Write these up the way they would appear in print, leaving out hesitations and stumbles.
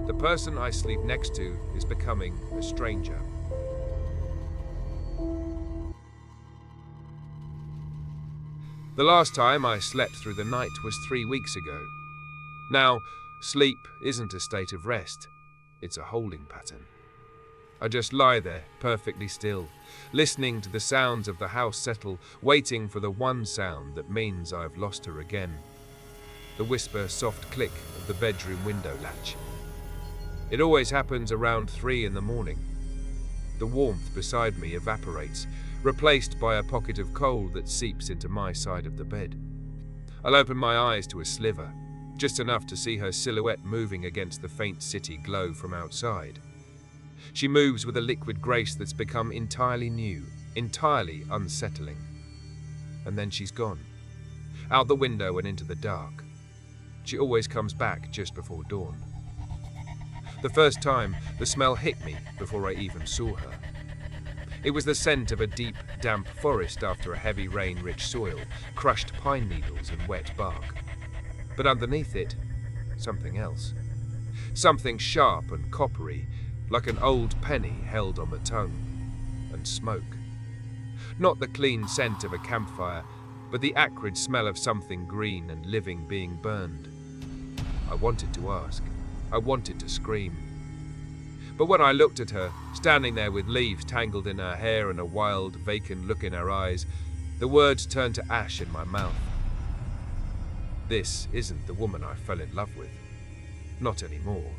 The person I sleep next to is becoming a stranger. The last time I slept through the night was 3 weeks ago. Now, sleep isn't a state of rest, it's a holding pattern. I just lie there, perfectly still, listening to the sounds of the house settle, waiting for the one sound that means I've lost her again. The whisper, soft click of the bedroom window latch. It always happens around 3 in the morning. The warmth beside me evaporates, replaced by a pocket of cold that seeps into my side of the bed. I'll open my eyes to a sliver, just enough to see her silhouette moving against the faint city glow from outside. She moves with a liquid grace that's become entirely new, entirely unsettling. And then she's gone, out the window and into the dark. She always comes back just before dawn. The first time, the smell hit me before I even saw her. It was the scent of a deep, damp forest after a heavy rain-rich soil, crushed pine needles and wet bark. But underneath it, something else. Something sharp and coppery, like an old penny held on the tongue. And smoke. Not the clean scent of a campfire, but the acrid smell of something green and living being burned. I wanted to ask. I wanted to scream. But when I looked at her, standing there with leaves tangled in her hair and a wild, vacant look in her eyes, the words turned to ash in my mouth. This isn't the woman I fell in love with. Not anymore.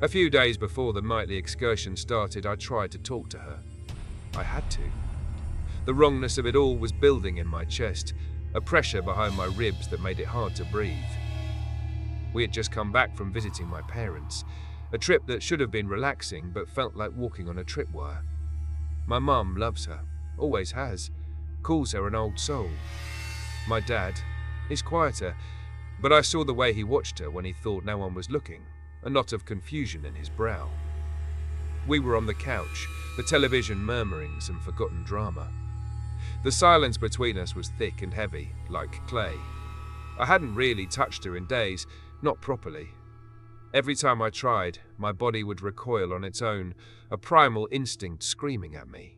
A few days before the nightly excursion started, I tried to talk to her. I had to. The wrongness of it all was building in my chest, a pressure behind my ribs that made it hard to breathe. We had just come back from visiting my parents, a trip that should have been relaxing but felt like walking on a tripwire. My mum loves her, always has, calls her an old soul. My dad is quieter, but I saw the way he watched her when he thought no one was looking, a knot of confusion in his brow. We were on the couch, the television murmuring some forgotten drama. The silence between us was thick and heavy, like clay. I hadn't really touched her in days, not properly. Every time I tried, my body would recoil on its own, a primal instinct screaming at me.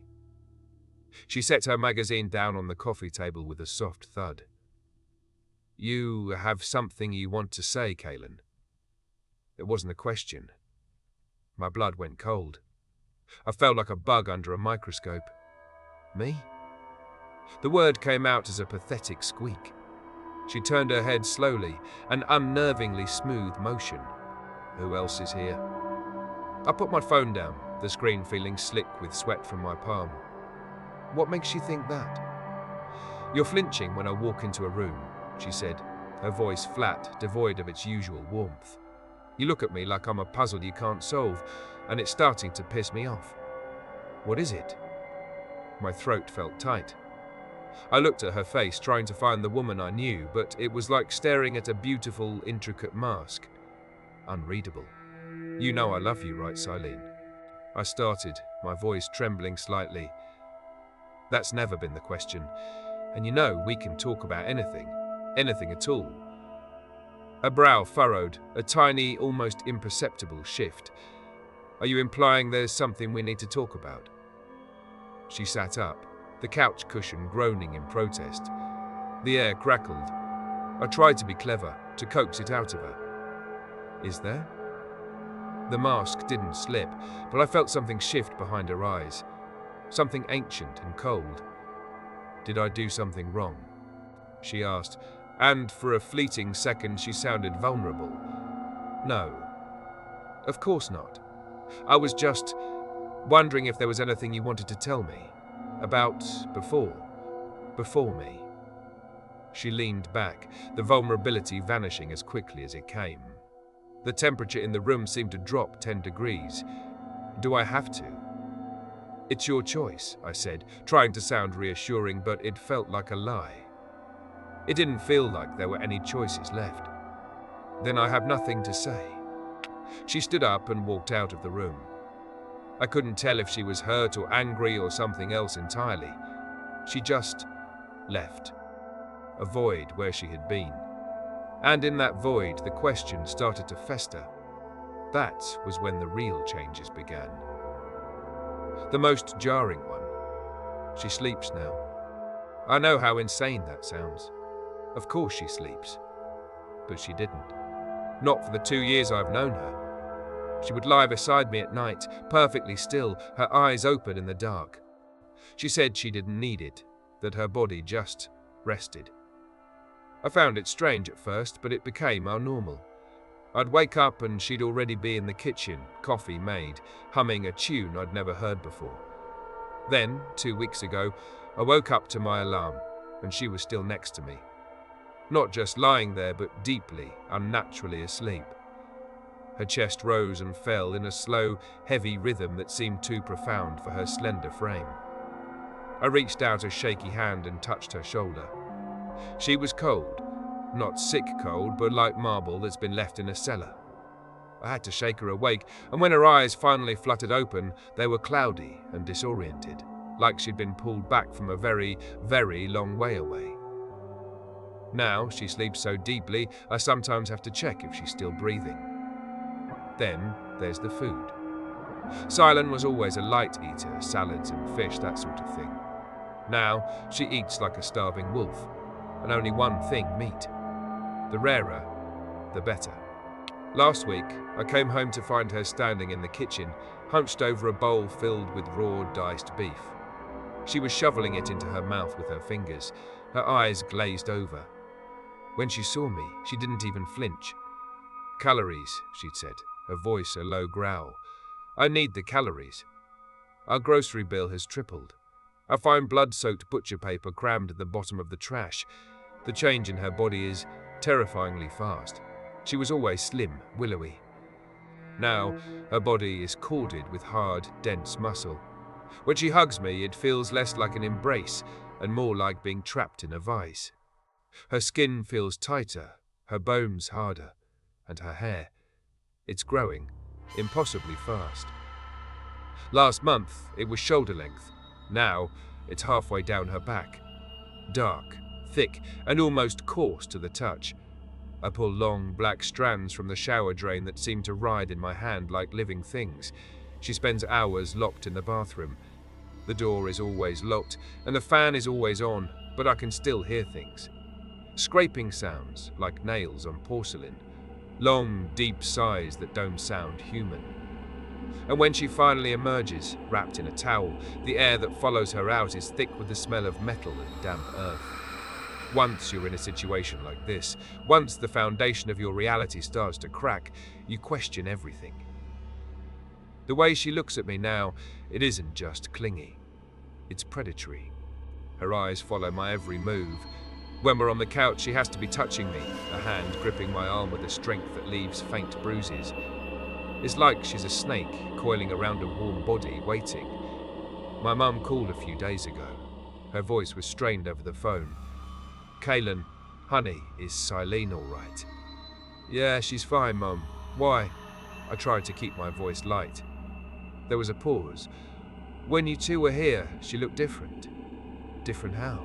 She set her magazine down on the coffee table with a soft thud. "You have something you want to say, Kaylin?" It wasn't a question. My blood went cold. I felt like a bug under a microscope. Me? The word came out as a pathetic squeak. She turned her head slowly, an unnervingly smooth motion. Who else is here? I put my phone down, the screen feeling slick with sweat from my palm. What makes you think that? You're flinching when I walk into a room, she said, her voice flat, devoid of its usual warmth. You look at me like I'm a puzzle you can't solve, and it's starting to piss me off. What is it? My throat felt tight. I looked at her face, trying to find the woman I knew, but it was like staring at a beautiful, intricate mask. Unreadable. You know I love you, right, Silene? I started, my voice trembling slightly. That's never been the question. And you know, we can talk about anything. Anything at all. Her brow furrowed, a tiny, almost imperceptible shift. Are you implying there's something we need to talk about? She sat up, the couch cushion groaning in protest. The air crackled. I tried to be clever, to coax it out of her. Is there? The mask didn't slip, but I felt something shift behind her eyes. Something ancient and cold. Did I do something wrong? She asked, and for a fleeting second she sounded vulnerable. No. Of course not. I was just wondering if there was anything you wanted to tell me. About before me. She leaned back, the vulnerability vanishing as quickly as it came. The temperature in the room seemed to drop 10 degrees. Do I have to? It's your choice, I said, trying to sound reassuring, but it felt like a lie. It didn't feel like there were any choices left. Then I have nothing to say. She stood up and walked out of the room. I couldn't tell if she was hurt or angry or something else entirely. She just left. A void where she had been. And in that void, the question started to fester. That was when the real changes began. The most jarring one. She sleeps now. I know how insane that sounds. Of course she sleeps. But she didn't. Not for the 2 years I've known her. She would lie beside me at night, perfectly still, her eyes open in the dark. She said she didn't need it, that her body just rested. I found it strange at first, but it became our normal. I'd wake up and she'd already be in the kitchen, coffee made, humming a tune I'd never heard before. Then, 2 weeks ago, I woke up to my alarm, and she was still next to me. Not just lying there, but deeply, unnaturally asleep. Her chest rose and fell in a slow, heavy rhythm that seemed too profound for her slender frame. I reached out a shaky hand and touched her shoulder. She was cold. Not sick cold, but like marble that's been left in a cellar. I had to shake her awake, and when her eyes finally fluttered open, they were cloudy and disoriented, like she'd been pulled back from a very, very long way away. Now she sleeps so deeply, I sometimes have to check if she's still breathing. Then there's the food. Silen was always a light eater, salads and fish, that sort of thing. Now she eats like a starving wolf, and only one thing, meat. The rarer, the better. Last week, I came home to find her standing in the kitchen, hunched over a bowl filled with raw, diced beef. She was shoveling it into her mouth with her fingers, her eyes glazed over. When she saw me, she didn't even flinch. "Calories," she'd said, her voice a low growl. "I need the calories. Our grocery bill has tripled. I find blood-soaked butcher paper crammed at the bottom of the trash. The change in her body is terrifyingly fast. She was always slim, willowy. Now, her body is corded with hard, dense muscle. When she hugs me, it feels less like an embrace and more like being trapped in a vice. Her skin feels tighter, her bones harder, and her hair, it's growing, impossibly fast. Last month, it was shoulder length. Now, it's halfway down her back. Dark, thick, and almost coarse to the touch. I pull long, black strands from the shower drain that seem to ride in my hand like living things. She spends hours locked in the bathroom. The door is always locked, and the fan is always on, but I can still hear things. Scraping sounds, like nails on porcelain. Long, deep sighs that don't sound human. And when she finally emerges, wrapped in a towel, the air that follows her out is thick with the smell of metal and damp earth. Once you're in a situation like this, once the foundation of your reality starts to crack, you question everything. The way she looks at me now, it isn't just clingy. It's predatory. Her eyes follow my every move. When we're on the couch, she has to be touching me, a hand gripping my arm with a strength that leaves faint bruises. It's like she's a snake coiling around a warm body, waiting. My mum called a few days ago. Her voice was strained over the phone. "Kaylin, honey, is Silene all right?" "Yeah, she's fine, Mum. Why?" I tried to keep my voice light. There was a pause. "When you two were here, she looked different." "Different how?"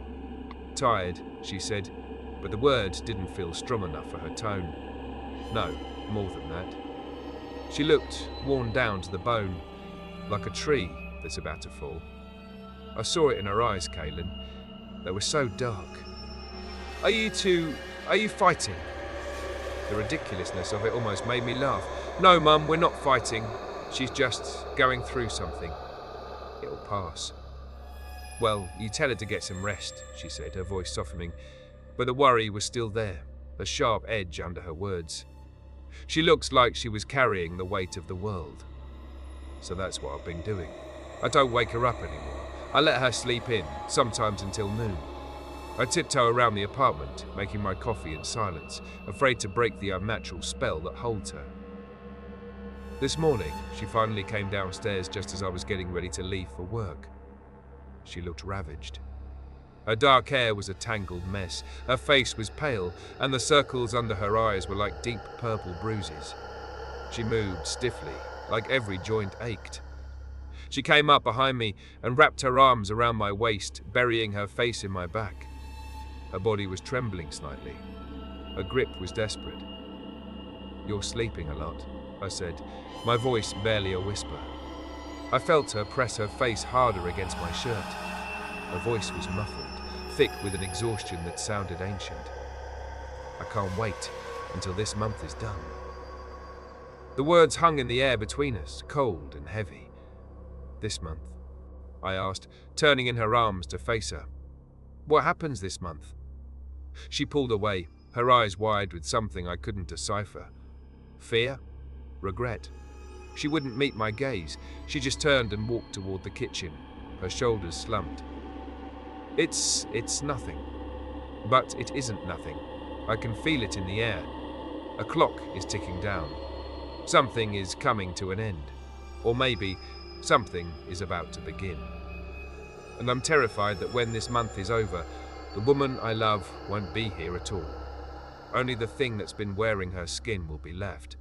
"Tired," she said, but the words didn't feel strong enough for her tone. No, more than that. She looked worn down to the bone, like a tree that's about to fall. I saw it in her eyes, Kaylin. They were so dark. Are you fighting?" The ridiculousness of it almost made me laugh. "No, Mum, we're not fighting. She's just going through something. It'll pass." "Well, you tell her to get some rest," she said, her voice softening. But the worry was still there, a sharp edge under her words. "She looks like she was carrying the weight of the world." So that's what I've been doing. I don't wake her up anymore. I let her sleep in, sometimes until noon. I tiptoe around the apartment, making my coffee in silence, afraid to break the unnatural spell that holds her. This morning, she finally came downstairs just as I was getting ready to leave for work. She looked ravaged. Her dark hair was a tangled mess, her face was pale, and the circles under her eyes were like deep purple bruises. She moved stiffly, like every joint ached. She came up behind me and wrapped her arms around my waist, burying her face in my back. Her body was trembling slightly. Her grip was desperate. "You're sleeping a lot," I said, my voice barely a whisper. I felt her press her face harder against my shirt. Her voice was muffled, thick with an exhaustion that sounded ancient. "I can't wait until this month is done." The words hung in the air between us, cold and heavy. "This month?" I asked, turning in her arms to face her. "What happens this month?" She pulled away, her eyes wide with something I couldn't decipher. Fear? Regret? She wouldn't meet my gaze. She just turned and walked toward the kitchen, her shoulders slumped. It's nothing." But it isn't nothing. I can feel it in the air. A clock is ticking down. Something is coming to an end. Or maybe something is about to begin. And I'm terrified that when this month is over, the woman I love won't be here at all. Only the thing that's been wearing her skin will be left.